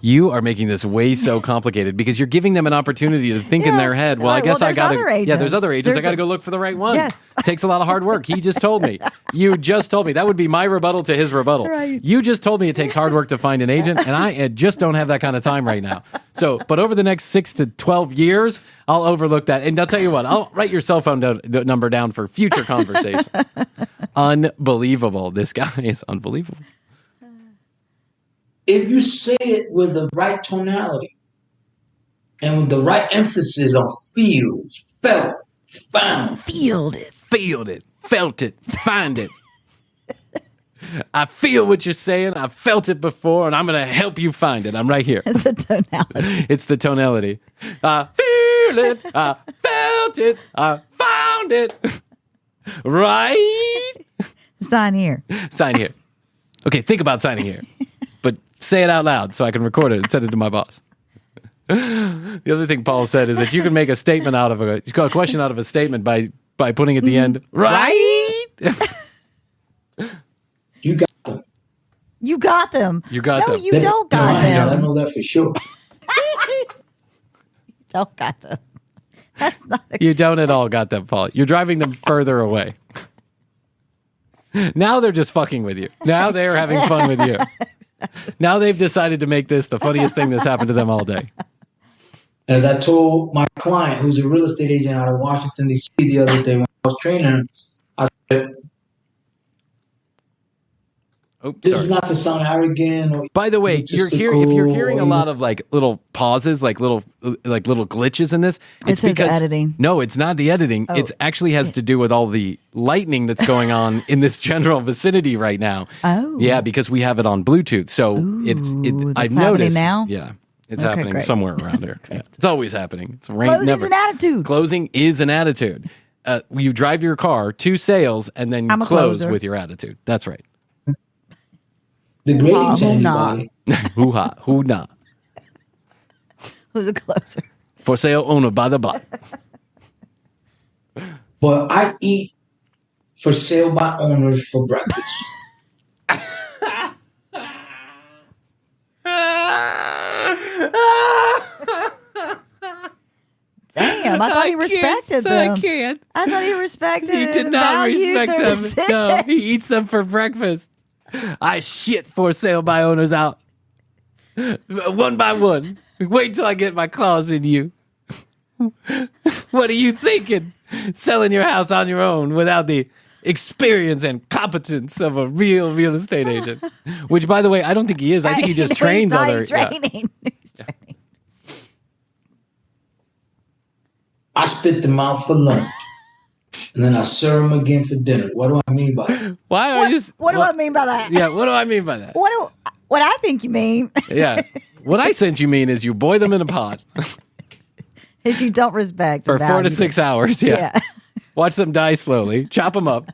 You are making this way so complicated because you're giving them an opportunity to think in their head. Well, I guess I got to. Yeah, there's other agents. I got to go look for the right one. Yes. It takes a lot of hard work. He just told me. You just told me. That would be my rebuttal to his rebuttal. Right. You just told me it takes hard work to find an agent, and I just don't have that kind of time right now. So, but over the next 6 to 12 years, I'll overlook that. And I'll tell you what, I'll write your cell phone number down for future conversations. Unbelievable. This guy is unbelievable. If you say it with the right tonality and with the right emphasis on feel, felt, found. Feel it. Felt it, find it. I feel what you're saying. I felt it before, and I'm going to help you find it. I'm right here. It's the tonality. It's the tonality. I feel it. I felt it. I found it. Right? Sign here. Sign here. Okay, think about signing here. But say it out loud so I can record it and send it to my boss. The other thing Paul said is that you can make a statement out of a question out of a statement by putting at the end, right? You got them. You got them. You got them. No, you don't got I them. know that for sure. Don't got them. That's not a You don't at all got them, Paul. You're driving them further away. Now they're just fucking with you. Now they're having fun with you. Now they've decided to make this the funniest thing that's happened to them all day. As I told my client, who's a real estate agent out of Washington, D.C. the other day when I was training her, I said, this is not to sound arrogant. Or By the way, if you're hearing a lot of like little pauses, like little glitches in this, it's his because editing. No, it's not the editing. Oh. It actually has to do with all the lightning that's going on in this general vicinity right now. Oh. Yeah, because we have it on Bluetooth. So I've that's noticed happening now? Yeah. It's Okay, happening great. somewhere around here. Yeah. It's always happening. It's rain. Closing's Never. an attitude. Closing is an attitude. You drive your car to sales and then you I'm a close closer. with your attitude. That's right. the grading to Who nah? anybody. Hoo ha, hoo nah. Who's a closer? For sale owner by the block. But I eat for sale by owners for breakfast. Damn, I thought he respected them. I can't. I thought he respected He did and not valued respect their them. No, decisions. he eats them for breakfast. I shit for sale by owners out. One by one. Wait till I get my claws in you. What are you thinking? Selling your house on your own without the experience and competence of a real estate agent. Which, by the way, I don't think he is. I think he just trains He's not, other. He's training. He's training. I spit them out for lunch. And then I serve them again for dinner. What do I mean by that? Why are you? What do I mean by that? Yeah, what do I mean by that? What I think you mean Yeah. What I sense you mean is you boil them in a pot is you don't respect for and 4 to value 6 them. hours. Yeah. Watch them die slowly. Chop them up.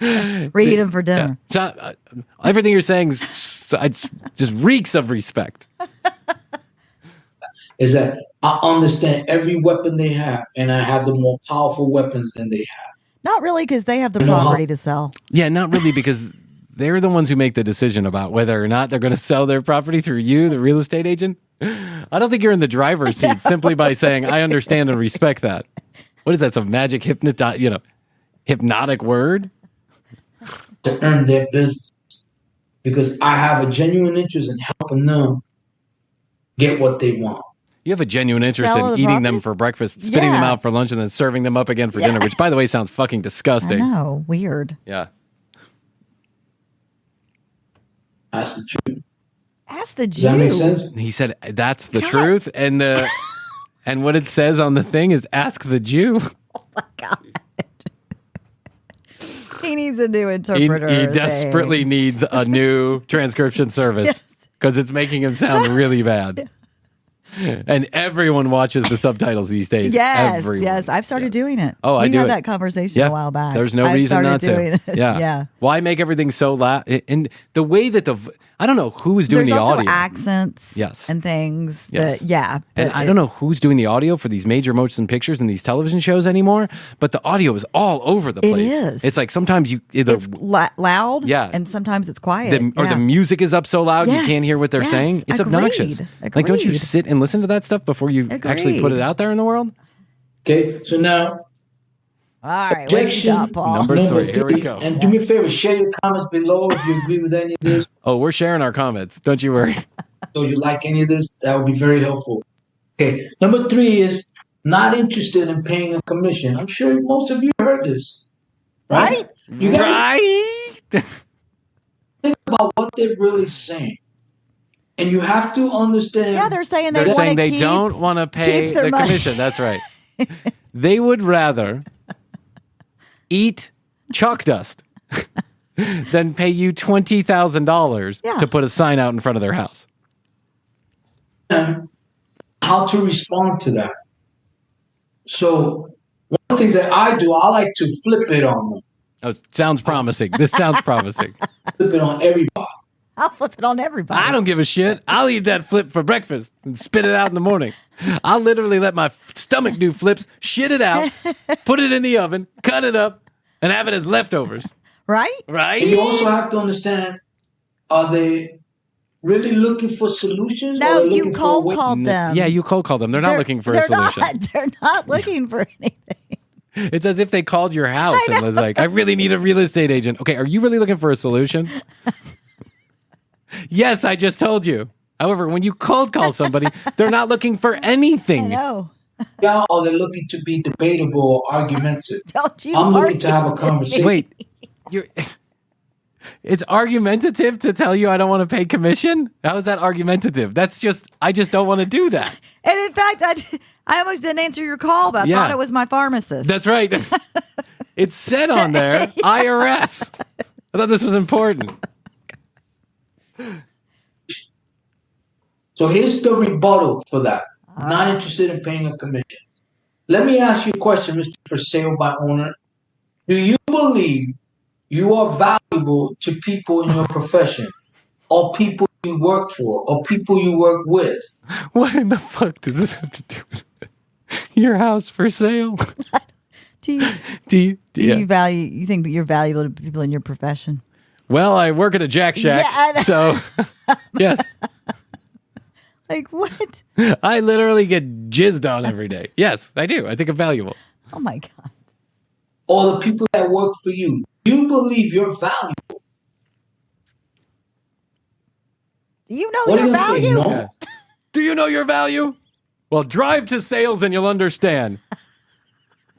Read them for dinner. Everything you're saying just reeks of respect. Is that I understand every weapon they have, and I have the more powerful weapons than they have. Not really, because they have the No. property to sell. Yeah, not really, because they're the ones who make the decision about whether or not they're going to sell their property through you, the real estate agent. I don't think you're in the driver's seat simply by saying, I understand and respect that. What is that, some magic hypnotic word? To earn their business. Because I have a genuine interest in helping them get what they want. You have a genuine interest Sell in the eating them property? for breakfast, spitting them Yeah. out for lunch, and then serving them up again for dinner, which, by the way, sounds fucking I disgusting. know. Weird. Yeah. That's the truth. Ask the Does that make Jew. sense? He said, that's the truth. And and what it says on the thing is, ask the Jew. He needs a new He interpreter. desperately needs a new transcription service because it's making him sound really bad. And everyone watches the subtitles these days. Yes, Everyone. yes. I've started doing it. Oh, I we do had it. that conversation a while back. There's no I've reason started not to. doing it. Yeah. Yeah. Why make everything so loud? And the way that I don't know who's doing There's the also audio. accents Yes. and things. Yes. That, yeah. And I don't know who's doing the audio for these major motion pictures and these television shows anymore, but the audio is all over the place. is. It's like sometimes It's loud. Yeah. And sometimes it's quiet. the music is up so loud you Yes, can't hear what they're yes, saying. It's agreed, obnoxious. Like, don't you agreed. sit and listen to that stuff before you actually put it out there in the world? Okay, so now All right. What you objection got, Paul? Number 3. Here we go. And do me a favor, share your comments below if you agree with any of this. Oh, we're sharing our comments. Don't you worry. So you like any of this, that would be very helpful. Okay, number 3 is not interested in paying a commission. I'm sure most of you heard this, right? You gotta Right? think about what they're really saying, and you have to understand. Yeah, they're saying they They're want saying to they don't want to pay keep their the money. commission. That's right. They would rather eat chalk dust than pay you $20,000 Yeah. to put a sign out in front of their house. how to respond to that. So one of the things that I do, I like to flip it on them, Oh, it sounds promising. This sounds promising. flip it on everybody. I'll flip it on everybody. I don't give a shit. I'll eat that flip for breakfast and spit it out in the morning. I'll literally let my stomach do flips, shit it out, put it in the oven, cut it up, and have it as leftovers. Right? Right? And you also have to understand, are they really looking for solutions? or No, are they you looking for a cold way- called them. Yeah, you cold call them. They're not looking for a they're solution. They're not looking for anything. It's as if they called your house and was like, I really need a real estate agent. Okay, are you really looking for a solution? Yes, I just told you. However, when you cold call somebody, they're not looking for I anything. know. Yeah, or they're looking to be debatable or argumentative. Don't you I'm looking to argue have a with conversation. Wait, it's argumentative to tell you I don't want to pay commission? How is that argumentative? That's just, I just don't want to do that. And in fact, I almost didn't answer your call, but I Yeah. thought it was my pharmacist. That's right. It said on there, IRS. I thought this was important. So here's the rebuttal for that. Not interested in paying a commission. Let me ask you a question, Mr. For Sale by Owner. Do you believe you are valuable to people in your profession, or people you work for, or people you work with? What in the fuck does this have to do with your house for sale? do you, Do do you you value? You think that you're valuable to people in your profession? Well, I work at a Jack Shack, Yeah, I know. so yes, Like what? I literally get jizzed on every day. Yes, I do. I think I'm valuable. Oh my god! Or the people that work for you? Do you believe you're valuable? Do you know What are your you gonna say? value? No. Yeah. Do you know your value? Well, drive to sales and you'll understand.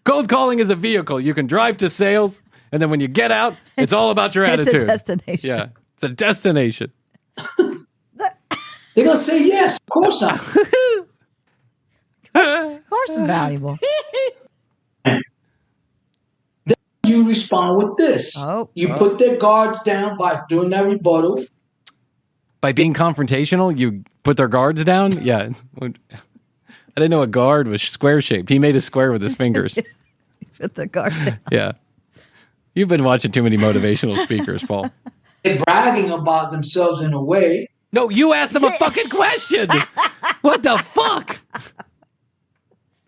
Cold calling is a vehicle. You can drive to sales, and then when you get out, it's all about your It's attitude. a destination. Yeah, it's a destination. They're going to say, yes, of course I'm. Of course, I'm valuable. You respond with this. You put their guards down by doing that rebuttal. By being confrontational, you put their guards down? Yeah. I didn't know a guard was square shaped. He made a square with his fingers. Put the guard down. Yeah. You've been watching too many motivational speakers, Paul. They're bragging about themselves in a way. No, you asked them a fucking question. What the fuck?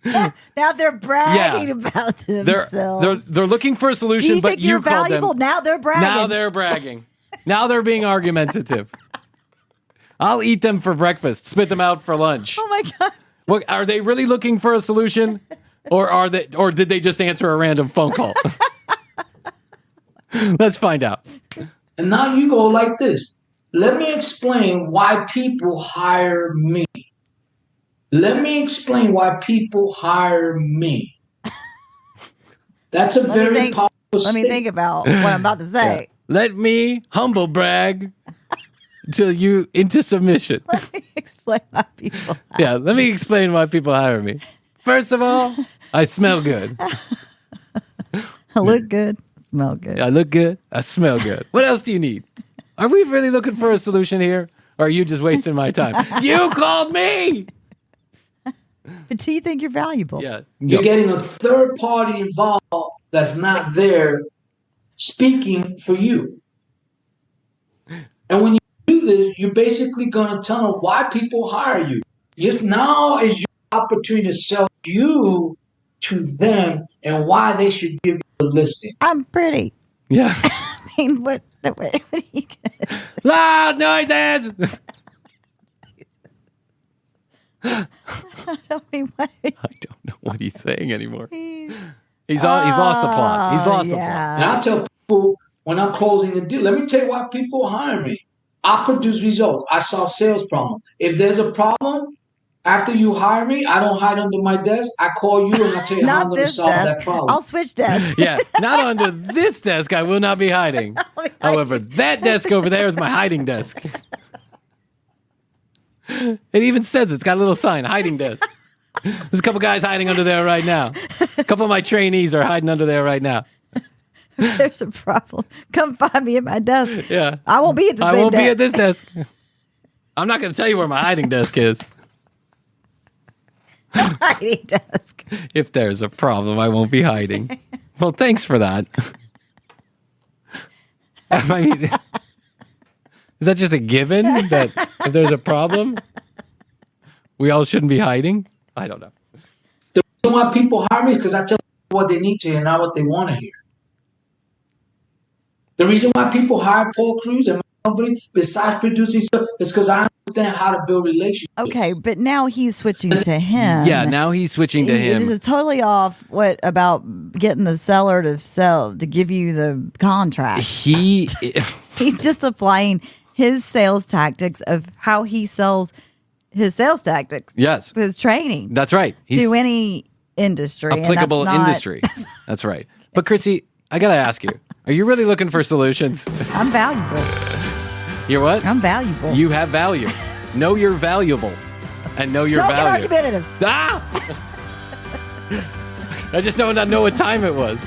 Now they're bragging Yeah. about They're themselves. they're looking for a Do solution, you but think you're you called valuable? them. Now they're bragging. Now they're bragging. Now they're being argumentative. I'll eat them for breakfast, spit them out for lunch. Oh my god! What, are they really looking for a solution, or did they just answer a random phone call? Let's find out. And now you go like this. Let me explain why people hire me. Let me explain why people hire me. That's a very powerful Let me statement. think about what I'm about to say. Let me humble brag until you into submission. Let me explain why people. Yeah, let me explain why people hire me. First of all, I smell good. I look good, smell good. I look good. I smell good. What else do you need? Are we really looking for a solution here? Or are you just wasting my time? You called me! But do you think you're valuable? Yeah. You're getting a third party involved that's not there speaking for you. And when you do this, you're basically going to tell them why people hire you. Just now is your opportunity to sell you to them and why they should give you the listing. I'm pretty. Yeah. I mean, what are you going to say? Loud noises. I don't know what he's saying anymore. He's lost the plot. He's lost the plot. And I tell people when I'm closing a deal, let me tell you why people hire me. I produce results. I solve sales problems. If there's a problem, after you hire me, I don't hide under my desk. I call you and I tell you how I'm going to solve that problem. I'll switch desks. Yeah, not under this desk. I will not be hiding. However, that desk over there is my hiding desk. It even says it's got a little sign, hiding desk. There's a couple guys hiding under there right now. A couple of my trainees are hiding under there right now. If there's a problem, come find me at my desk. Yeah. I won't be at the same desk. I won't be at this desk. I'm not going to tell you where my hiding desk is. Hiding desk. If there's a problem, I won't be hiding. Well, thanks for that. I mean, is that just a given that if there's a problem, we all shouldn't be hiding? I don't know. The reason why people hire me is because I tell them what they need to hear, not what they want to hear. The reason why people hire Paul Cruz and my company, besides producing stuff, is because I understand how to build relationships. Okay, but now he's switching to him. Yeah, now he's switching to him. This is totally off. What about getting the seller to give you the contract? He's just applying his sales tactics of how he sells his sales tactics. Yes. His training. That's right. To any industry. Applicable industry. That's right. But Krissy, I got to ask you, are you really looking for solutions? I'm valuable. You're what? I'm valuable. You have value. Know you're valuable. And know your value. Don't get argumentative. Ah! I just don't know what time it was.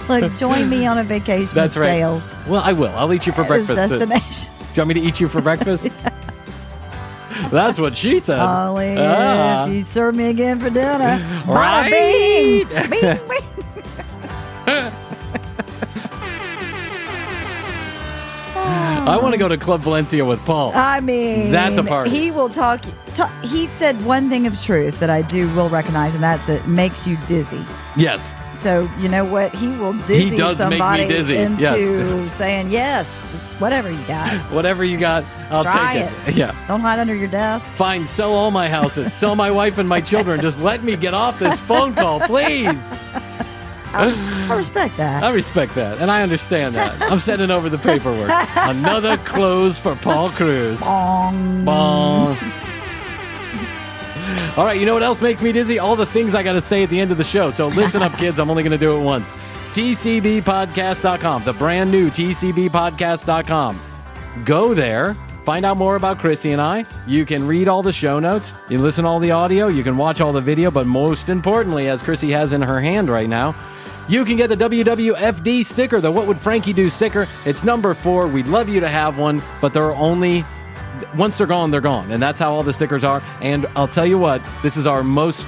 Look, join me on a vacation. That's right. Sales. Well, I will. I'll eat you for breakfast. Destination. Do you want me to eat you for breakfast? Yeah. That's what she said. Ollie, if you serve me again for dinner. Right. Bing, bing, bing. I want to go to Club Valencia with Paul. I mean, that's a party. He will talk. He said one thing of truth that I will recognize, and that's that it makes you dizzy. Yes. So you know what? He will dizzy he does somebody make me dizzy. into saying yes, just whatever you got. Whatever you got, I'll Try take it. Yeah. Don't hide under your desk. Fine, sell all my houses, sell my wife and my children. Just let me get off this phone call, please. I respect that. I respect that, and I understand that. I'm sending over the paperwork. Another close for Paul Cruz. Bong. Bong. All right, you know what else makes me dizzy? All the things I got to say at the end of the show. So listen up, kids. I'm only going to do it once. TCBpodcast.com, the brand new TCBpodcast.com. Go there. Find out more about Krissy and I. You can read all the show notes. You can listen to all the audio. You can watch all the video. But most importantly, as Krissy has in her hand right now, you can get the WWFD sticker, the What Would Frankie Do sticker. It's number 4. We'd love you to have one, but they're only... Once they're gone, they're gone. And that's how all the stickers are. And I'll tell you what, this is our most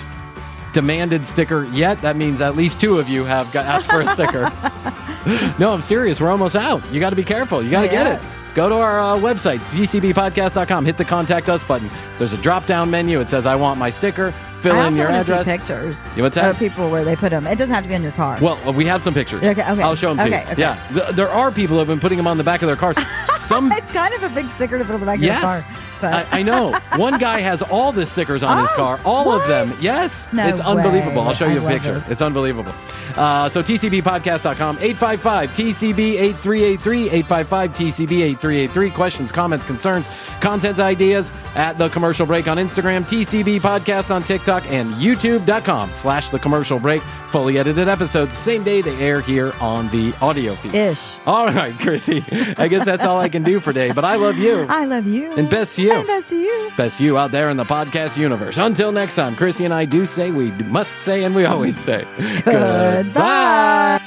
demanded sticker yet. That means at least 2 of you have asked for a sticker. No, I'm serious. We're almost out. You got to be careful. You got to get it. Go to our website, tcbpodcast.com. Hit the Contact Us button. There's a drop-down menu. It says, I want my sticker. Fill in your address. See pictures what's that? of people where they put them. It doesn't have to be in your car. Well, we have some pictures. Okay. I'll show them to you. Okay. Yeah. There are people who have been putting them on the back of their cars. It's kind of a big sticker to put on the back of your car. But. I know. One guy has all the stickers on his car. All of them. Yes. No it's unbelievable. Way. I'll show you a picture. This. It's unbelievable. So TCBpodcast.com, 855-TCB-8383, 855-TCB-8383. Questions, comments, concerns, content ideas at The Commercial Break on Instagram, TCB Podcast on TikTok, and YouTube.com/The Commercial Break. Fully edited episodes, same day they air here on the audio feed. Ish. All right, Krissy. I guess that's all I can do for today, but I love you. I love you. And best to you. And best to you. Best to you out there in the podcast universe. Until next time, Krissy and I do say, we must say, and we always say, Goodbye.